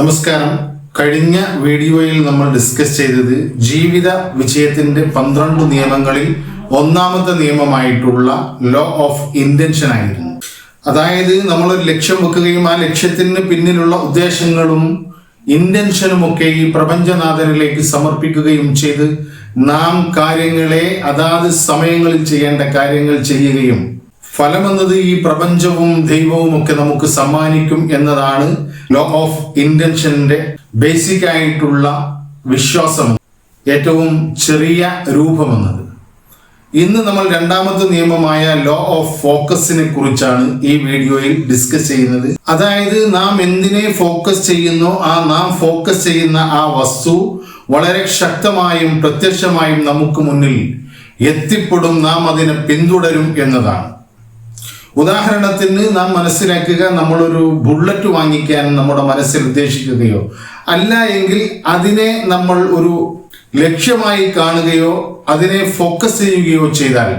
നമസ്കാരം. കഴിഞ്ഞ വീഡിയോയിൽ നമ്മൾ ഡിസ്കസ് ചെയ്തത് ജീവിത വിജയത്തിന്റെ 12 നിയമങ്ങളിൽ ഒന്നാമത്തെ നിയമമായിട്ടുള്ള ലോ ഓഫ് ഇന്റൻഷൻ ആയിരുന്നു. അതായത് നമ്മളൊരു ലക്ഷ്യം വെക്കുകയും ആ ലക്ഷ്യത്തിന് പിന്നിലുള്ള ഉദ്ദേശങ്ങളും ഇന്റൻഷനും ഒക്കെ ഈ പ്രപഞ്ചനാഥനിലേക്ക് സമർപ്പിക്കുകയും ചെയ്ത് നാം കാര്യങ്ങളെ അതാത് സമയങ്ങളിൽ ചെയ്യേണ്ട കാര്യങ്ങൾ ചെയ്യുകയും ഫലമെന്നത് ഈ പ്രപഞ്ചവും ദൈവവും ഒക്കെ നമുക്ക് സമ്മാനിക്കും എന്നതാണ് ലോ ഓഫ് ഇന്റൻഷന്റെ ബേസിക് ആയിട്ടുള്ള വിശ്വാസം, ഏറ്റവും ചെറിയ രൂപമെന്നത്. ഇന്ന് നമ്മൾ രണ്ടാമത്തെ നിയമമായ ലോ ഓഫ് ഫോക്കസിനെ കുറിച്ചാണ് ഈ വീഡിയോയിൽ ഡിസ്കസ് ചെയ്യുന്നത്. അതായത് നാം എന്തിനെ ഫോക്കസ് ചെയ്യുന്നോ നാം ഫോക്കസ് ചെയ്യുന്ന ആ വസ്തു വളരെ ശക്തമായും പ്രത്യക്ഷമായും നമുക്ക് മുന്നിൽ എത്തിപ്പെടും, നാം അതിനെ പിന്തുടരും എന്നതാണ്. ഉദാഹരണത്തിന് നാം മനസ്സിലാക്കുക, നമ്മളൊരു ബുള്ളറ്റ് വാങ്ങിക്കാൻ നമ്മുടെ മനസ്സിൽ ഉദ്ദേശിക്കുകയോ അല്ല എങ്കിൽ അതിനെ നമ്മൾ ഒരു ലക്ഷ്യമായി കാണുകയോ അതിനെ ഫോക്കസ് ചെയ്യുകയോ ചെയ്താൽ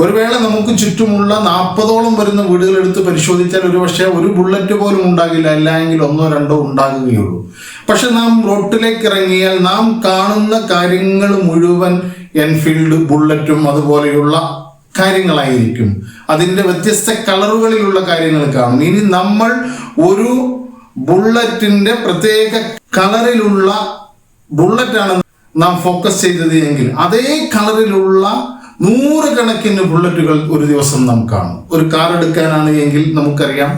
ഒരുവേള നമുക്ക് ചുറ്റുമുള്ള 40ഓളം വരുന്ന വീടുകളെടുത്ത് പരിശോധിച്ചാൽ ഒരുപക്ഷെ ഒരു ബുള്ളറ്റ് പോലും ഉണ്ടാകില്ല, അല്ലെങ്കിൽ 1-2 ഉണ്ടാകുകയുള്ളൂ. പക്ഷെ നാം റോട്ടിലേക്ക് ഇറങ്ങിയാൽ നാം കാണുന്ന കാര്യങ്ങൾ മുഴുവൻ എൻഫീൽഡ് ബുള്ളറ്റും അതുപോലെയുള്ള കാര്യങ്ങളായിരിക്കും. അതിൻ്റെ വ്യത്യസ്ത കളറുകളിലുള്ള കാര്യങ്ങൾ കാണും. ഇനി നമ്മൾ ഒരു ബുള്ളറ്റിന്റെ പ്രത്യേക കളറിലുള്ള ബുള്ളറ്റാണ് നാം ഫോക്കസ് ചെയ്തത് എങ്കിൽ അതേ കളറിലുള്ള 100 കണക്കിന് ബുള്ളറ്റുകൾ ഒരു ദിവസം നാം കാണും. ഒരു കാർ എടുക്കാനാണ് എങ്കിൽ നമുക്കറിയാം,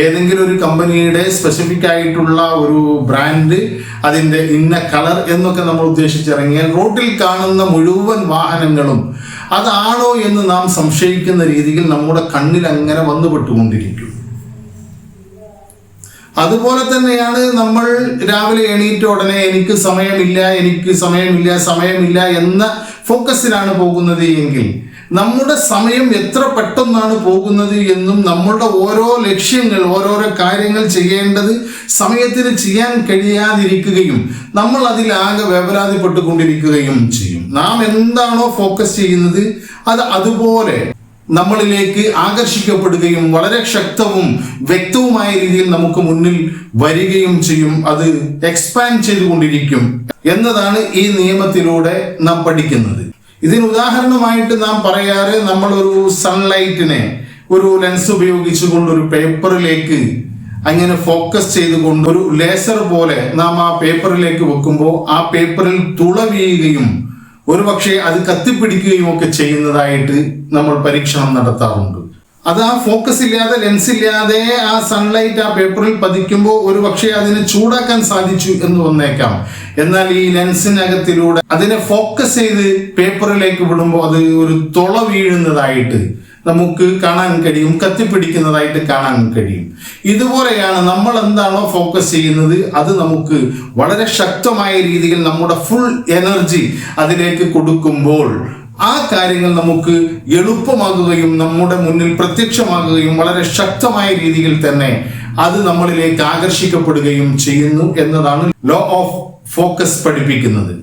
ഏതെങ്കിലും ഒരു കമ്പനിയുടെ സ്പെസിഫിക് ആയിട്ടുള്ള ഒരു ബ്രാൻഡ്, അതിൻ്റെ ഇന്ന കളർ എന്നൊക്കെ നമ്മൾ ഉദ്ദേശിച്ചിറങ്ങിയാൽ റോഡിൽ കാണുന്ന മുഴുവൻ വാഹനങ്ങളും അതാണോ എന്ന് നാം സംശയിക്കുന്ന രീതിയിൽ നമ്മുടെ കണ്ണിൽ അങ്ങനെ വന്നുപെട്ടുകൊണ്ടിരിക്കും. അതുപോലെ തന്നെയാണ് നമ്മൾ രാവിലെ എണീറ്റ ഉടനെ എനിക്ക് സമയമില്ല എന്ന ഫോക്കസിലാണ് പോകുന്നത് എങ്കിൽ നമ്മുടെ സമയം എത്ര പെട്ടെന്നാണ് പോകുന്നത് എന്നും നമ്മളുടെ ഓരോ ലക്ഷ്യങ്ങൾ, ഓരോരോ കാര്യങ്ങൾ ചെയ്യേണ്ടത് സമയത്തിന് ചെയ്യാൻ കഴിയാതിരിക്കുകയും നമ്മൾ അതിലാകെ വേവലാതിപ്പെട്ടുകൊണ്ടിരിക്കുകയും ചെയ്യും. നാം എന്താണോ ഫോക്കസ് ചെയ്യുന്നത് അത് അതുപോലെ നമ്മളിലേക്ക് ആകർഷിക്കപ്പെടുകയും വളരെ ശക്തവും വ്യക്തവുമായ രീതിയിൽ നമുക്ക് മുന്നിൽ വരികയും ചെയ്യും. അത് എക്സ്പാൻഡ് ചെയ്തുകൊണ്ടിരിക്കും എന്നതാണ് ഈ നിയമത്തിലൂടെ നാം പഠിക്കുന്നത്. ഇതിന് ഉദാഹരണമായിട്ട് നാം പറയാറ്, നമ്മളൊരു സൺലൈറ്റിനെ ഒരു ലെൻസ് ഉപയോഗിച്ചുകൊണ്ട് ഒരു പേപ്പറിലേക്ക് അങ്ങനെ ഫോക്കസ് ചെയ്തുകൊണ്ട് ഒരു ലേസർ പോലെ നാം ആ പേപ്പറിലേക്ക് വെക്കുമ്പോൾ ആ പേപ്പറിൽ തുള വീഴുകയും ഒരുപക്ഷെ അത് കത്തിപ്പിടിക്കുകയും ഒക്കെ ചെയ്യുന്നതായിട്ട് നമ്മൾ പരീക്ഷണം നടത്താറുണ്ട്. അത് ആ ഫോക്കസ് ഇല്ലാതെ, ലെൻസ് ഇല്ലാതെ ആ സൺലൈറ്റ് ആ പേപ്പറിൽ പതിക്കുമ്പോൾ ഒരുപക്ഷെ അതിനെ ചൂടാക്കാൻ സാധിച്ചു എന്ന് വന്നേക്കാം. എന്നാൽ ഈ ലെൻസിനകത്തിലൂടെ അതിനെ ഫോക്കസ് ചെയ്ത് പേപ്പറിലേക്ക് വിടുമ്പോൾ അത് ഒരു തുള വീഴുന്നതായിട്ട് നമുക്ക് കാണാൻ കഴിയും, കത്തിപ്പിടിക്കുന്നതായിട്ട് കാണാൻ കഴിയും. ഇതുപോലെയാണ് നമ്മൾ എന്താണോ ഫോക്കസ് ചെയ്യുന്നത് അത് നമുക്ക് വളരെ ശക്തമായ രീതിയിൽ നമ്മുടെ ഫുൾ എനർജി അതിലേക്ക് കൊടുക്കുമ്പോൾ ആ കാര്യങ്ങൾ നമുക്ക് എളുപ്പമാകുകയും നമ്മുടെ മുന്നിൽ പ്രത്യക്ഷമാകുകയും വളരെ ശക്തമായ രീതിയിൽ തന്നെ അത് നമ്മളിലേക്ക് ആകർഷിക്കപ്പെടുകയും ചെയ്യുന്നു എന്നതാണ് ലോ ഓഫ് ഫോക്കസ് പഠിപ്പിക്കുന്നത്.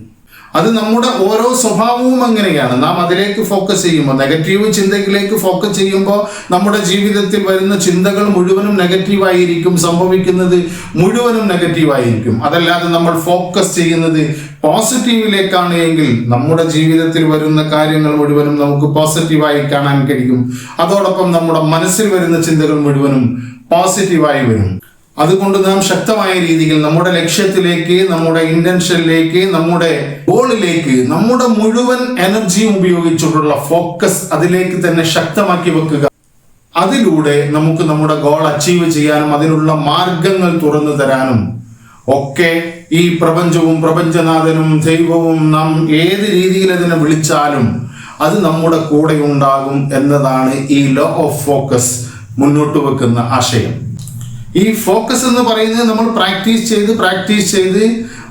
അത് നമ്മുടെ ഓരോ സ്വഭാവവും അങ്ങനെയാണ്. നാം അതിലേക്ക് ഫോക്കസ് ചെയ്യുമ്പോൾ, നെഗറ്റീവ് ചിന്തയിലേക്ക് ഫോക്കസ് ചെയ്യുമ്പോൾ നമ്മുടെ ജീവിതത്തിൽ വരുന്ന ചിന്തകൾ മുഴുവനും നെഗറ്റീവായിരിക്കും, സംഭവിക്കുന്നത് മുഴുവനും നെഗറ്റീവായിരിക്കും. അതല്ലാതെ നമ്മൾ ഫോക്കസ് ചെയ്യുന്നത് പോസിറ്റീവിലേക്കാണ് എങ്കിൽ നമ്മുടെ ജീവിതത്തിൽ വരുന്ന കാര്യങ്ങൾ മുഴുവനും നമുക്ക് പോസിറ്റീവായി കാണാൻ കഴിയും. അതോടൊപ്പം നമ്മുടെ മനസ്സിൽ വരുന്ന ചിന്തകൾ മുഴുവനും പോസിറ്റീവായി വരും. അതുകൊണ്ട് നാം ശക്തമായ രീതിയിൽ നമ്മുടെ ലക്ഷ്യത്തിലേക്ക്, നമ്മുടെ ഇന്റൻഷനിലേക്ക്, നമ്മുടെ ഗോളിലേക്ക് നമ്മുടെ മുഴുവൻ എനർജിയും ഉപയോഗിച്ചിട്ടുള്ള ഫോക്കസ് അതിലേക്ക് തന്നെ ശക്തമാക്കി വെക്കുക. അതിലൂടെ നമുക്ക് നമ്മുടെ ഗോൾ അച്ചീവ് ചെയ്യാനും അതിനുള്ള മാർഗങ്ങൾ തുറന്നു തരാനും ഒക്കെ ഈ പ്രപഞ്ചവും പ്രപഞ്ചനാഥനും ദൈവവും നാം ഏത് രീതിയിൽ അതിനെ വിളിച്ചാലും അത് നമ്മുടെ കൂടെ ഉണ്ടാകും എന്നതാണ് ഈ ലോ ഓഫ് ഫോക്കസ് മുന്നോട്ട് വെക്കുന്ന ആശയം. ഈ ഫോക്കസ് എന്ന് പറയുന്നത് നമ്മൾ പ്രാക്ടീസ് ചെയ്ത്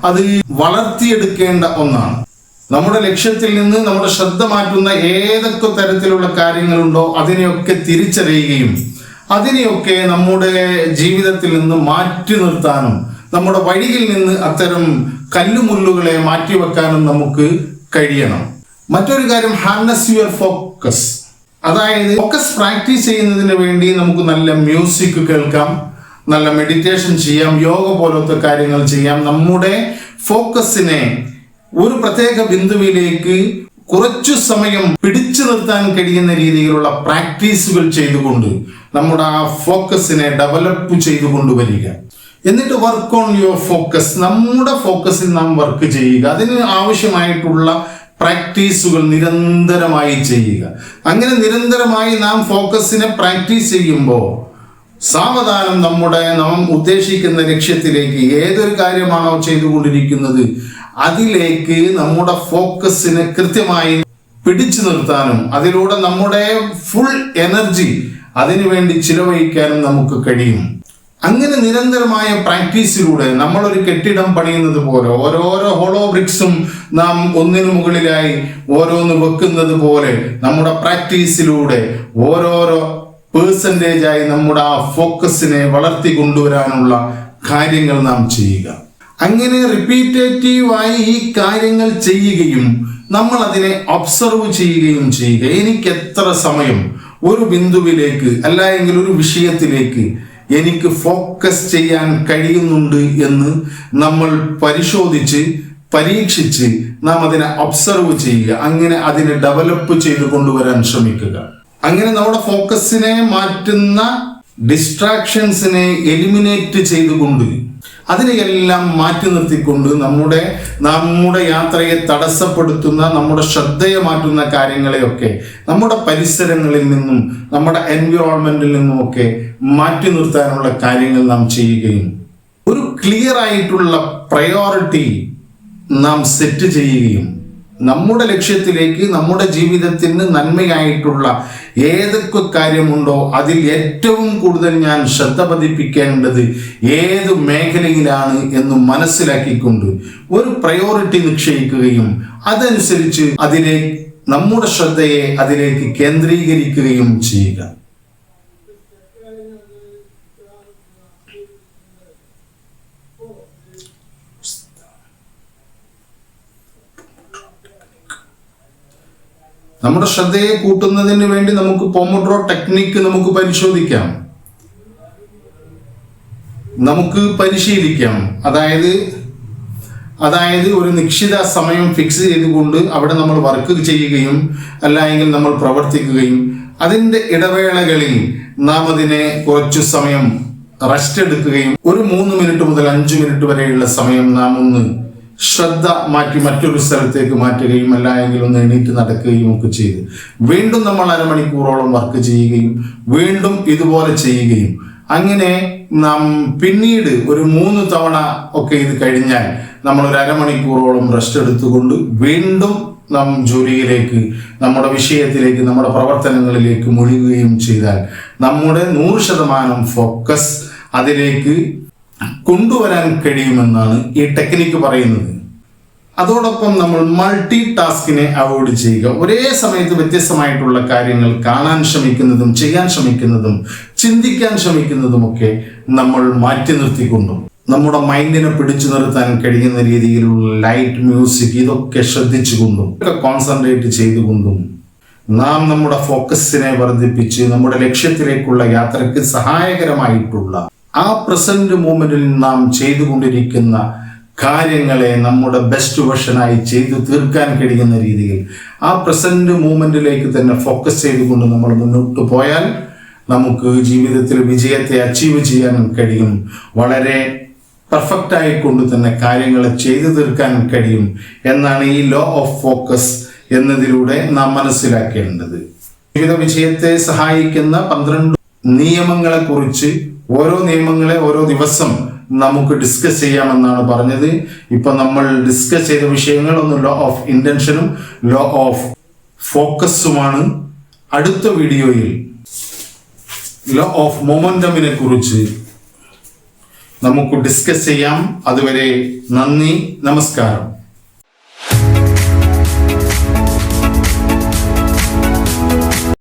അത് വളർത്തിയെടുക്കേണ്ട ഒന്നാണ്. നമ്മുടെ ലക്ഷ്യത്തിൽ നിന്ന് നമ്മുടെ ശ്രദ്ധ മാറ്റുന്ന ഏതൊക്കെ തരത്തിലുള്ള കാര്യങ്ങളുണ്ടോ അതിനെയൊക്കെ തിരിച്ചറിയുകയും അതിനെയൊക്കെ നമ്മുടെ ജീവിതത്തിൽ നിന്ന് മാറ്റി നിർത്താനും നമ്മുടെ വഴിയിൽ നിന്ന് അത്തരം കല്ലുമുള്ളുകളെ മാറ്റിവെക്കാനും നമുക്ക് കഴിയണം. മറ്റൊരു കാര്യം, ഹാർനസ് യുവർ ഫോക്കസ്. അതായത് ഫോക്കസ് പ്രാക്ടീസ് ചെയ്യുന്നതിന് വേണ്ടി നമുക്ക് നല്ല മ്യൂസിക് കേൾക്കാം, നല്ല മെഡിറ്റേഷൻ ചെയ്യാം, യോഗ പോലത്തെ കാര്യങ്ങൾ ചെയ്യാം. നമ്മുടെ ഫോക്കസിനെ ഒരു പ്രത്യേക ബിന്ദുവിലേക്ക് കുറച്ചു സമയം പിടിച്ചു നിർത്താൻ കഴിയുന്ന രീതിയിലുള്ള പ്രാക്ടീസുകൾ ചെയ്തുകൊണ്ട് നമ്മുടെ ആ ഫോക്കസിനെ ഡെവലപ്പ് ചെയ്തു കൊണ്ടുവരിക. എന്നിട്ട് വർക്ക് ഓൺ യുവർ ഫോക്കസ്. നമ്മുടെ ഫോക്കസിൽ നാം വർക്ക് ചെയ്യുക. അതിന് ആവശ്യമായിട്ടുള്ള പ്രാക്ടീസുകൾ നിരന്തരമായി ചെയ്യുക. അങ്ങനെ നിരന്തരമായി നാം ഫോക്കസിനെ പ്രാക്ടീസ് ചെയ്യുമ്പോൾ സാവധാനം നാം ഉദ്ദേശിക്കുന്ന ലക്ഷ്യത്തിലേക്ക്, ഏതൊരു കാര്യമാണോ ചെയ്തുകൊണ്ടിരിക്കുന്നത് അതിലേക്ക് നമ്മുടെ ഫോക്കസിനെ കൃത്യമായി പിടിച്ചു നിർത്താനും അതിലൂടെ നമ്മുടെ ഫുൾ എനർജി അതിനുവേണ്ടി ചിലവഴിക്കാനും നമുക്ക് കഴിയും. അങ്ങനെ നിരന്തരമായ പ്രാക്ടീസിലൂടെ നമ്മളൊരു കെട്ടിടം പണിയുന്നത് പോലെ ഓരോരോ ഹോളോ ബ്രിക്സും നാം ഒന്നിനു മുകളിലായി ഓരോന്ന് വെക്കുന്നത് പോലെ നമ്മുടെ പ്രാക്ടീസിലൂടെ ഓരോരോ പേഴ്സൻറ്റേജായി നമ്മുടെ ആ ഫോക്കസിനെ വളർത്തി കൊണ്ടുവരാനുള്ള കാര്യങ്ങൾ നാം ചെയ്യുക. അങ്ങനെ റിപ്പീറ്റേറ്റീവായി ഈ കാര്യങ്ങൾ ചെയ്യുകയും നമ്മൾ അതിനെ ഒബ്സർവ് ചെയ്യുകയും ചെയ്യുക. എനിക്ക് എത്ര സമയം ഒരു ബിന്ദുവിലേക്ക് അല്ല എങ്കിൽ ഒരു വിഷയത്തിലേക്ക് എനിക്ക് ഫോക്കസ് ചെയ്യാൻ കഴിയുന്നുണ്ട് എന്ന് നമ്മൾ പരിശോധിച്ച് പരീക്ഷിച്ച് നാം അതിനെ ഒബ്സർവ് ചെയ്യുക. അങ്ങനെ അതിനെ ഡെവലപ്പ് ചെയ്ത് കൊണ്ടുവരാൻ ശ്രമിക്കുക. അങ്ങനെ നമ്മുടെ ഫോക്കസിനെ മാറ്റുന്ന ഡിസ്ട്രാക്ഷൻസിനെ എലിമിനേറ്റ് ചെയ്തുകൊണ്ട് അതിനെയെല്ലാം മാറ്റി നിർത്തിക്കൊണ്ട് നമ്മുടെ യാത്രയെ തടസ്സപ്പെടുത്തുന്ന, നമ്മുടെ ശ്രദ്ധയെ മാറ്റുന്ന കാര്യങ്ങളെയൊക്കെ നമ്മുടെ പരിസരങ്ങളിൽ നിന്നും നമ്മുടെ എൻവിറോൺമെന്റിൽ നിന്നുമൊക്കെ മാറ്റി നിർത്താനുള്ള കാര്യങ്ങൾ നാം ചെയ്യുകയും ഒരു ക്ലിയർ ആയിട്ടുള്ള പ്രയോറിറ്റി നാം സെറ്റ് ചെയ്യുകയും നമ്മുടെ ലക്ഷ്യത്തിലേക്ക്, നമ്മുടെ ജീവിതത്തിന് നന്മയായിട്ടുള്ള ഏതൊക്കെ കാര്യമുണ്ടോ അതിൽ ഏറ്റവും കൂടുതൽ ഞാൻ ശ്രദ്ധ പതിപ്പിക്കേണ്ടത് ഏത് മേഖലയിലാണ് എന്ന് മനസ്സിലാക്കിക്കൊണ്ട് ഒരു പ്രയോറിറ്റി നിശ്ചയിക്കുകയും അതനുസരിച്ച് നമ്മുടെ ശ്രദ്ധയെ അതിലേക്ക് കേന്ദ്രീകരിക്കുകയും ചെയ്യുക. നമ്മുടെ ശ്രദ്ധയെ കൂട്ടുന്നതിന് വേണ്ടി നമുക്ക് പോമോഡോറോ ടെക്നിക്ക് നമുക്ക് പരിശോധിക്കാം, നമുക്ക് പരിശീലിക്കാം. അതായത് ഒരു നിശ്ചിത സമയം ഫിക്സ് ചെയ്തുകൊണ്ട് അവിടെ നമ്മൾ വർക്ക് ചെയ്യുകയും അല്ലെങ്കിൽ നമ്മൾ പ്രവർത്തിക്കുകയും അതിൻ്റെ ഇടവേളകളിൽ നാം അതിനെ കുറച്ചു സമയം റെസ്റ്റ് എടുക്കുകയും ഒരു 3 മിനിറ്റ് മുതൽ 5 മിനിറ്റ് വരെയുള്ള സമയം നാം ഒന്ന് ശ്രദ്ധ മാറ്റി മറ്റൊരു സ്ഥലത്തേക്ക് മാറ്റുകയും അല്ല എങ്കിൽ ഒന്ന് എണീറ്റ് നടക്കുകയും ഒക്കെ ചെയ്ത് വീണ്ടും നമ്മൾ അരമണിക്കൂറോളം വർക്ക് ചെയ്യുകയും വീണ്ടും ഇതുപോലെ ചെയ്യുകയും അങ്ങനെ നാം പിന്നീട് ഒരു 3 തവണ ഒക്കെ ഇത് കഴിഞ്ഞാൽ നമ്മൾ ഒരു അരമണിക്കൂറോളം റെസ്റ്റ് എടുത്തുകൊണ്ട് വീണ്ടും നാം ജോലിയിലേക്ക്, നമ്മുടെ വിഷയത്തിലേക്ക്, നമ്മുടെ പ്രവർത്തനങ്ങളിലേക്ക് മുഴുകുകയും ചെയ്താൽ നമ്മുടെ 100% ഫോക്കസ് അതിലേക്ക് കൊണ്ടുവരാൻ കഴിയുമെന്നാണ് ഈ ടെക്നിക്ക് പറയുന്നത്. അതോടൊപ്പം നമ്മൾ മൾട്ടി ടാസ്കിനെ അവോയ്ഡ് ചെയ്യുക. ഒരേ സമയത്ത് വ്യത്യസ്തമായിട്ടുള്ള കാര്യങ്ങൾ കാണാൻ ശ്രമിക്കുന്നതും ചെയ്യാൻ ശ്രമിക്കുന്നതും ചിന്തിക്കാൻ ശ്രമിക്കുന്നതുമൊക്കെ നമ്മൾ മാറ്റി നിർത്തിക്കൊണ്ടും നമ്മുടെ മൈൻഡിനെ പിടിച്ചു നിർത്താൻ കഴിയുന്ന രീതിയിലുള്ള ലൈറ്റ് മ്യൂസിക് ഇതൊക്കെ ശ്രദ്ധിച്ചുകൊണ്ടും കോൺസെൻട്രേറ്റ് ചെയ്തുകൊണ്ടും നാം നമ്മുടെ ഫോക്കസിനെ വർദ്ധിപ്പിച്ച് നമ്മുടെ ലക്ഷ്യത്തിലേക്കുള്ള യാത്രയ്ക്ക് സഹായകരമായിട്ടുള്ള ആ പ്രസന്റ് മൂമെന്റിൽ നാം ചെയ്തുകൊണ്ടിരിക്കുന്ന കാര്യങ്ങളെ നമ്മുടെ ബെസ്റ്റ് വെർഷനായി ചെയ്തു തീർക്കാൻ കഴിയുന്ന രീതിയിൽ ആ പ്രസന്റ് മൂമെന്റിലേക്ക് തന്നെ ഫോക്കസ് ചെയ്തുകൊണ്ട് നമ്മൾ മുന്നോട്ട് പോയാൽ നമുക്ക് ജീവിതത്തിൽ വിജയത്തെ അച്ചീവ് ചെയ്യാൻ കഴിയും. വളരെ പെർഫെക്റ്റ് ആയിക്കൊണ്ട് തന്നെ കാര്യങ്ങളെ ചെയ്തു തീർക്കാൻ കഴിയും എന്നാണ് ഈ ലോ ഓഫ് ഫോക്കസ് എന്നതിലൂടെ നാം മനസ്സിലാക്കേണ്ടത്. ജീവിത വിജയത്തെ സഹായിക്കുന്ന 12 നിയമങ്ങളെ കുറിച്ച് ഓരോ നിയമങ്ങളെ ഓരോ ദിവസം നമുക്ക് ഡിസ്കസ് ചെയ്യാമെന്നാണ് പറഞ്ഞത്. ഇപ്പൊ നമ്മൾ ഡിസ്കസ് ചെയ്ത വിഷയങ്ങൾ ഒന്ന് ലോ ഓഫ് ഇന്റൻഷനും ലോ ഓഫ് ഫോക്കസുമാണ്. അടുത്ത വീഡിയോയിൽ ലോ ഓഫ് മൊമെന്റമിനെ കുറിച്ച് നമുക്ക് ഡിസ്കസ് ചെയ്യാം. അതുവരെ നന്ദി, നമസ്കാരം.